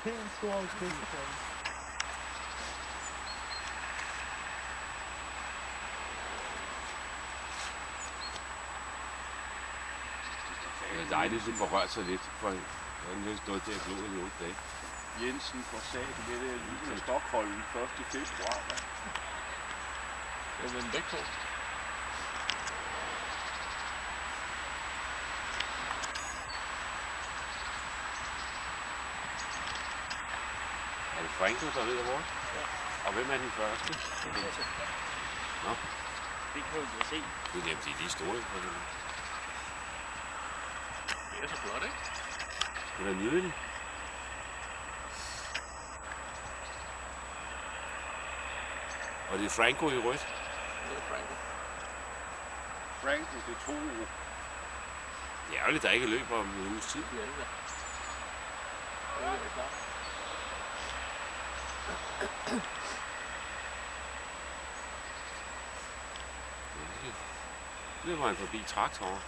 pænt stor okseklokke. Det er dejligt, at det får rørt sig lidt, for jeg har stået til at glo i 8 dage. Jensen for sagen med det lille Stockholm 1. februar. Jeg vil væk på. Er det Franco, der ved vores? Ja. Og hvem er den første? Nå. Det kan du se. Det er nemt, de er lige store. Det er så flot, ikke? Det er nydeligt. Og det er Franco i rødt. Det er Franco. Franco, det er 2 uger. Det er ærgerligt, der ikke løber om en uges tid. Det er det der. Det er klart. Nu løber han forbi traktoren.